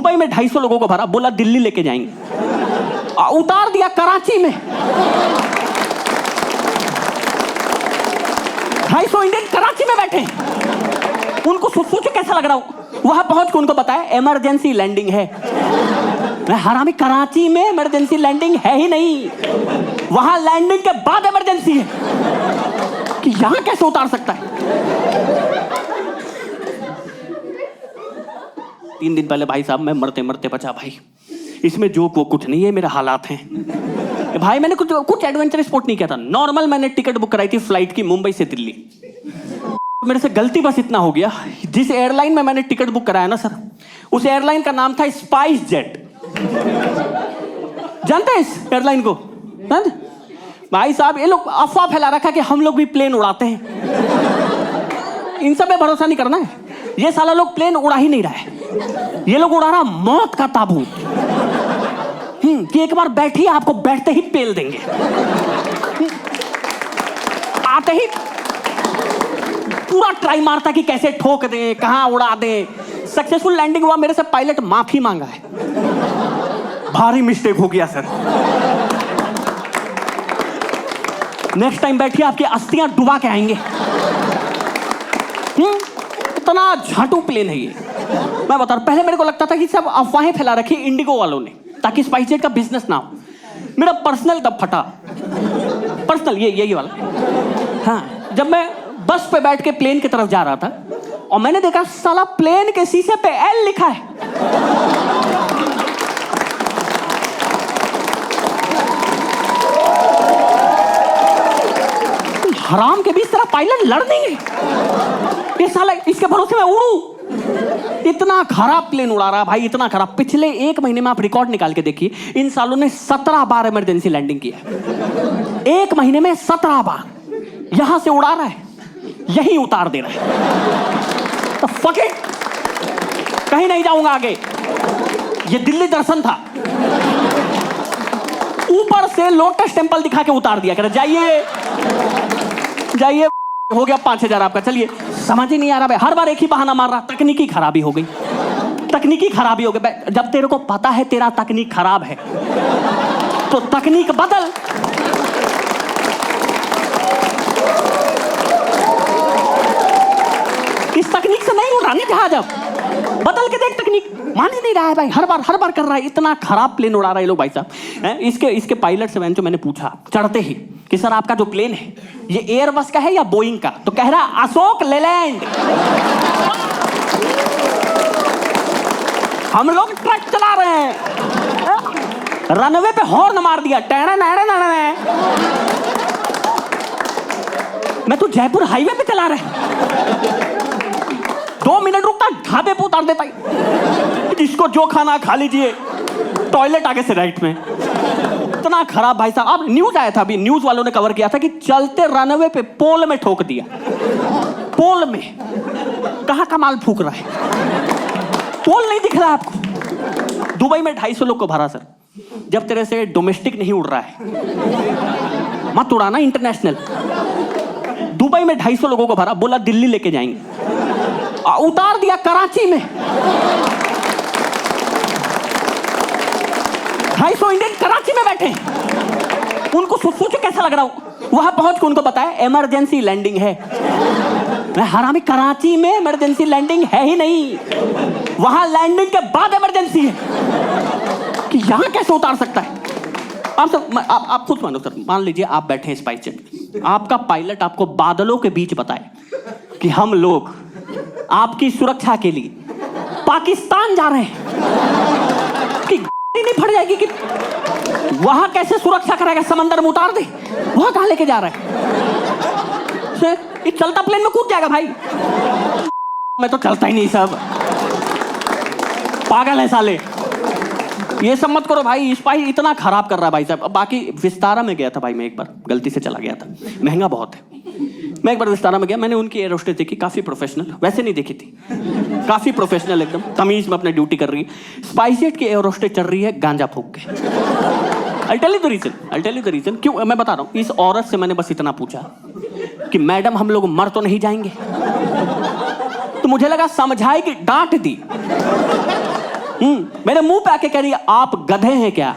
Dubai में 250 लोगों को भरा, बोला दिल्ली लेके जाएंगे, उतार दिया कराची में। 250 इंडियन कराची में बैठे, उनको सोचो कैसा लग रहा हूं। वहां पहुंच के उनको बताया इमरजेंसी लैंडिंग है। मैं हरामी, कराची में इमरजेंसी लैंडिंग है ही नहीं, वहां लैंडिंग के बाद इमरजेंसी है कि यहां कैसे उतार सकता है। 3 दिन पहले भाई साहब मैं मरते मरते बचा भाई, इसमें जो वो कुछ नहीं है, मेरे हालात हैं भाई। मैंने कुछ एडवेंचर स्पोर्ट नहीं किया था, नॉर्मल मैंने टिकट बुक कराई थी फ्लाइट की मुंबई से दिल्ली। मेरे से गलती बस इतना हो गया, जिस एयरलाइन में मैंने टिकट बुक कराया ना सर, उस एयरलाइन का नाम था स्पाइस जेट। जानते हैं इस एयरलाइन को? भाई साहब ये लोग अफवाह फैला रखा कि हम लोग भी प्लेन उड़ाते हैं। इन सब पे भरोसा नहीं करना है, ये साला लोग प्लेन उड़ा ही नहीं रहा है, ये लोग उड़ा रहा मौत का ताबूत। कि एक बार बैठिए, आपको बैठते ही पेल देंगे, आते ही पूरा ट्राई मारता कि कैसे ठोक दे, कहां उड़ा दे। सक्सेसफुल लैंडिंग हुआ, मेरे से पायलट माफी मांगा है, भारी मिस्टेक हो गया सर, नेक्स्ट टाइम बैठिए आपकी अस्थियां डुबा के आएंगे। इतना झाटू प्लेन है ये, मैं बता रहा हूं। पहले मेरे को लगता था कि सब अफवाहें फैला रखी इंडिगो वालों ने ताकि स्पाइस जेट का बिजनेस ना हो। मेरा पर्सनल तब फटा, पर्सनल यही वाला। हाँ, जब मैं बस पे बैठ के प्लेन की तरफ जा रहा था और मैंने देखा साला प्लेन के शीशे पे एल लिखा है। हराम के बीच तेरा पायलट लड़ देंगे, ये साला इसके भरोसे में उड़ू। इतना खराब प्लेन उड़ा रहा भाई, इतना खराब। पिछले 1 महीने में आप रिकॉर्ड निकाल के देखिए, इन सालों ने 17 बार इमरजेंसी लैंडिंग की है। 1 महीने में 17 बार यहां से उड़ा रहा है, यहीं उतार दे रहा है। तो फक इट, कहीं नहीं जाऊंगा आगे। ये दिल्ली दर्शन था, ऊपर से लोटस टेंपल दिखा के उतार दिया, कह रहा जाइए जाइए, हो गया 5000 आपका, चलिए। समझ ही नहीं आ रहा भाई, हर बार एक ही बहाना मार रहा। तकनीकी खराबी हो गई, तकनीकी खराबी हो गई। जब तेरे को पता है तेरा तकनीक खराब है तो तकनीक बदल। इस तकनीक से नहीं उड़ानी जहाज, अब बदल के देख तकनीक। मान ही नहीं रहा है भाई, हर बार कर रहा है। इतना खराब प्लेन उड़ा रहा है ये लोग भाई साहब। इसके पायलट से मैंने पूछा चढ़ते ही कि सर आपका जो प्लेन है ये एयरबस का है या बोइंग का? तो कह रहा अशोक लेलैंड। हम लोग ट्रक चला रहे हैं, रनवे पे हॉर्न मार दिया, टैना नैना। मैं तो जयपुर हाईवे पे चला रहे, 2 मिनट रुकता ढाबे पे उतार देता, जिसको जो खाना खा लीजिए, टॉयलेट आगे से राइट में। इतना खराब भाई साहब। अब न्यूज आया था, अभी न्यूज वालों ने कवर किया था कि चलते रनवे पे पोल में ठोक दिया। पोल में कहां का माल फूक रहा है, पोल नहीं दिख रहा आपको। दुबई में 250 लोग को भरा सर। जब तेरे से डोमेस्टिक नहीं उड़ रहा है मत उड़ाना इंटरनेशनल। दुबई में 250 लोगों को भरा, बोला दिल्ली लेके जाएंगे, उतार दिया कराची में। 250 इंडियन कराची में बैठे, उनको सोचो कैसा लग रहा हूं। वहां पहुंच के उनको बताया इमरजेंसी लैंडिंग है। मैं हरामी, कराची में इमरजेंसी लैंडिंग है ही नहीं, वहां लैंडिंग के बाद इमरजेंसी है कि यहां कैसे उतार सकता है। आप खुद मानो सर, मान लीजिए आप बैठे हैं स्पाइस जेट, आपका पायलट आपको बादलों के बीच बताए कि हम लोग आपकी सुरक्षा के लिए पाकिस्तान जा रहे हैं, कि नहीं फट जाएगी कि वहां कैसे सुरक्षा कराएगा, समंदर में उतार दे, वहां कहां लेके जा रहा है। ये चलता प्लेन में कूद जाएगा भाई। मैं तो चलता ही नहीं, सब पागल है साले। ये सब मत करो भाई, स्पाइस इतना खराब कर रहा है भाई साहब। बाकी विस्तारा में गया था भाई, मैं एक बार गलती से चला गया था, महंगा बहुत है। मैं एक बार विस्तारा में गया, मैंने उनकी एयर होस्टेस देखी, काफी प्रोफेशनल, वैसे नहीं देखी थी, काफी प्रोफेशनल, एकदम तमीज में अपनी ड्यूटी कर रही है। स्पाइस जेट की एयर होस्टेस चल रही है गांजा फूंक के। I'll tell you the reason, क्यों मैं बता रहा हूँ। इस औरत से मैंने बस इतना पूछा कि मैडम हम लोग मर तो नहीं जाएंगे, तो मुझे लगा समझाएगी, डांट दी। मेरे मुंह पे आके कह रही है आप गधे हैं क्या?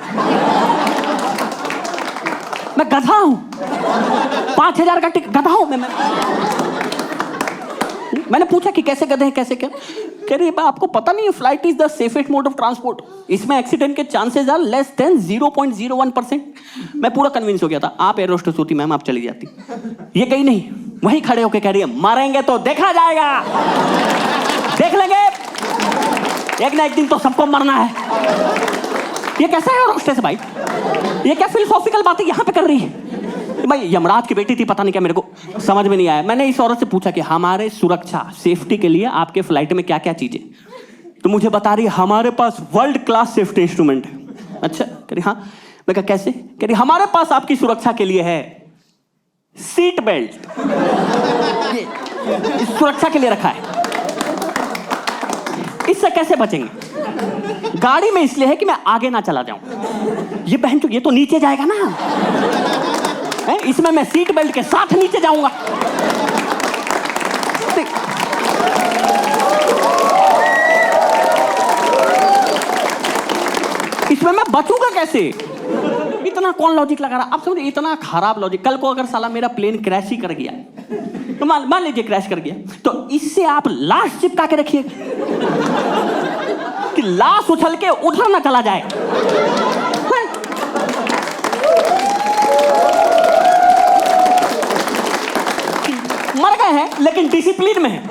मैं गधा हूं? 5,000 का टिकट गधा हूं मैंने पूछा कि कैसे गधे हैं, कैसे क्या? कह रही है आपको पता नहीं है flight is the safest mode of transport, इसमें एक्सीडेंट के चांसेस आर लेस देन 0.01%। मैं पूरा कन्विंस हो गया था आप एयर होस्टेस होती मैम, आप चली जाती। ये कहीं नहीं, वहीं खड़े होके कह रही है मारेंगे तो देखा जाएगा, देख लेंगे, एक ना एक दिन तो सबको मरना है। ये कैसा है एयर होस्टेस भाई? ये क्या फिलोसॉफिकल बातें यहाँ पे कर रही है भाई? यमराज की बेटी थी पता नहीं क्या, मेरे को समझ में नहीं आया। मैंने इस औरत से पूछा कि हमारे सुरक्षा सेफ्टी के लिए आपके फ्लाइट में क्या क्या चीजें, तो मुझे बता रही हमारे पास वर्ल्ड क्लास सेफ्टी इंस्ट्रूमेंट है। अच्छा, कह रही हाँ। मैं कहा कैसे? कह रही हमारे पास आपकी सुरक्षा के लिए है सीट बेल्ट, सुरक्षा के लिए रखा है। इससे कैसे बचेंगे? गाड़ी में इसलिए है कि मैं आगे ना चला जाऊं। ये बहन तो ये तो नीचे जाएगा ना, इसमें मैं सीट बेल्ट के साथ नीचे जाऊंगा। इसमें मैं बचूंगा कैसे? इतना कौन लॉजिक लगा रहा? आप समझे, इतना खराब लॉजिक। कल को अगर साला मेरा प्लेन क्रैश ही कर गया, तो मान लीजिए क्रैश कर गया, तो इससे आप लाश चिपका के रखिएगा कि लाश उछल के उधर ना चला जाए। मर गए हैं लेकिन डिसिप्लिन में है।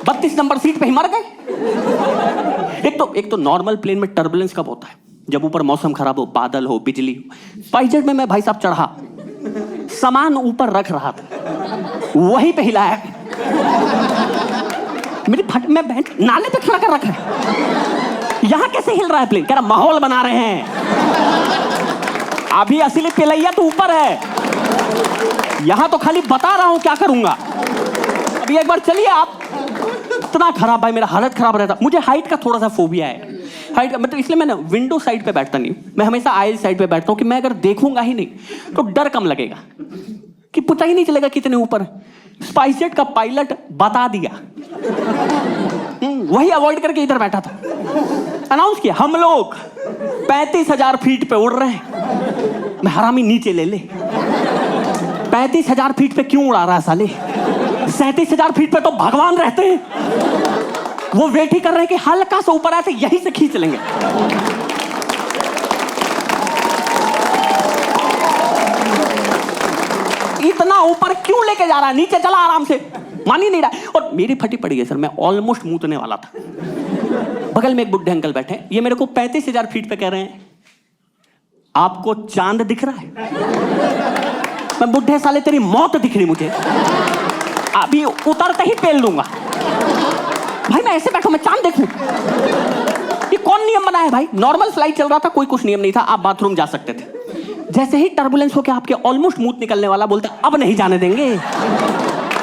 32 नंबर सीट पे ही मर गए। एक तो नॉर्मल प्लेन में टर्बुलेंस कब होता है? जब ऊपर मौसम खराब हो, बादल हो, बिजली हो। स्पाइसजेट में मैं भाई साहब चढ़ा, सामान ऊपर रख रहा था, वहीं पे हिलाया, मेरी फट में बहन नाले पे खड़ा कर रखा है। यहां कैसे हिल रहा है प्लेन? कह रहा माहौल बना रहे हैं, अभी असली पिलैया तो ऊपर है, यहां तो खाली बता रहा हूं क्या करूंगा। अभी एक बार चलिए आप। इतना खराब भाई, मेरा हालत खराब रहता। मुझे हाइट का थोड़ा सा फोबिया है, हाइट का मतलब, इसलिए मैं ना विंडो साइड पे बैठता नहीं, मैं हमेशा आयल साइड पे बैठता हूं कि मैं अगर देखूंगा ही नहीं तो डर कम लगेगा, कि पता ही नहीं चलेगा कितने ऊपर। स्पाइसजेट का पायलट बता दिया, वही अवॉइड करके इधर बैठा था। अनाउंस किया हम लोग 35,000 फीट पे उड़ रहे हैं। मैं हरामी नीचे ले ले, 35,000 फीट पे क्यों उड़ा रहा है साले? 37,000 फीट पे तो भगवान रहते हैं, वो वेट ही कर रहे हैं कि हल्का सा ऊपर आए तो यहीं से खींच लेंगे। इतना ऊपर क्यों लेके जा रहा है? नीचे चला आराम से, मान ही नहीं रहा। और मेरी फटी पड़ी है सर, मैं ऑलमोस्ट मूतने वाला था। बगल में एक बुढ़े अंकल बैठे, ये मेरे को 35,000 फीट पे कह रहे हैं आपको चांद दिख रहा है? मैं बुढ़े साले तेरी मौत दिख रही मुझे, अभी उतरते ही पेल दूंगा। भाई मैं ऐसे बैठा, मैं चांद देखूं? ये कौन नियम बना है भाई? नॉर्मल फ्लाइट चल रहा था, कोई कुछ नियम नहीं था, आप बाथरूम जा सकते थे। जैसे ही टर्बुलेंस होके आपके ऑलमोस्ट मुंह निकलने वाला, बोलते अब नहीं जाने देंगे।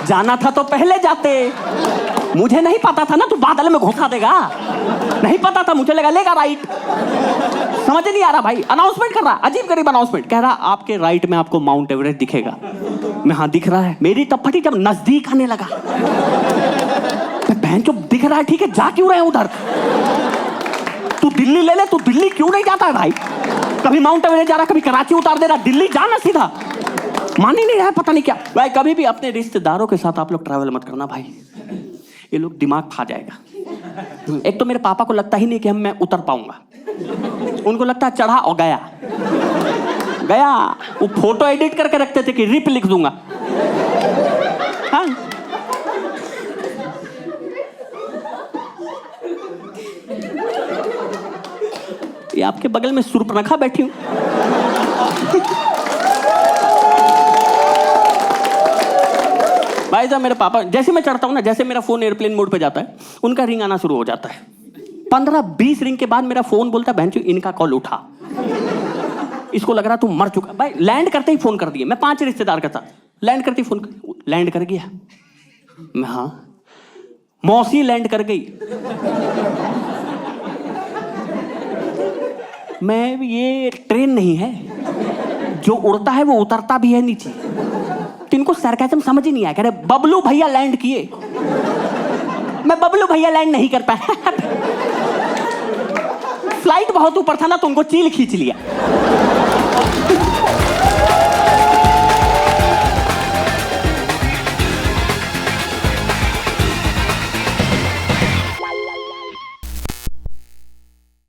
जाना था तो पहले जाते, मुझे नहीं पता था ना तू बादल में घुसा देगा, नहीं पता था, मुझे लगा लेगा राइट। समझ नहीं आ रहा भाई, अनाउंसमेंट कर रहा, अजीब गरीब अनाउंसमेंट, कह रहा आपके राइट में आपको माउंट एवरेस्ट दिखेगा। मैं हाँ दिख रहा है। मेरी तब फटी जब नजदीक आने लगा, बहन चुप दिख रहा है ठीक है, जा क्यों रहे उधर? तू दिल्ली ले ले, तू दिल्ली क्यों नहीं जाता है भाई? कभी माउंट एवरेस्ट जा रहा, कभी कराची उतार दे रहा, दिल्ली जाना सीधा, मान ही नहीं रहा है, पता नहीं क्या। भाई कभी भी अपने रिश्तेदारों के साथ आप लोग ट्रैवल मत करना भाई, ये लोग दिमाग खा जाएगा। एक तो मेरे पापा को लगता ही नहीं कि मैं उतर पाऊंगा, उनको लगता है चढ़ा और गया। वो फोटो एडिट करके रखते थे कि रिप लिख दूंगा। हाँ ये आपके बगल में सुर्पनखा बैठी हूं। भाई साहब मेरे पापा, जैसे मैं चढ़ता हूं ना, जैसे मेरा फोन एयरप्लेन मोड पे जाता है, उनका रिंग आना शुरू हो जाता है। 15-20 रिंग के बाद मेरा फोन बोलता है बहनचोद इनका कॉल उठा। इसको लग रहा तू मर चुका। भाई लैंड करते ही फोन कर दिया, मैं 5 रिश्तेदार का था, लैंड करते ही फोन लैंड कर गया। मैं हाँ, मौसी लैंड कर गई। मैं ये ट्रेन नहीं है, जो उड़ता है वो उतरता भी है नीचे। इनको सरकाज़म समझ ही नहीं आया। कह रहे बबलू भैया लैंड किए। मैं बबलू भैया लैंड नहीं कर पाया। फ्लाइट बहुत ऊपर था ना तो उनको चील खींच लिया।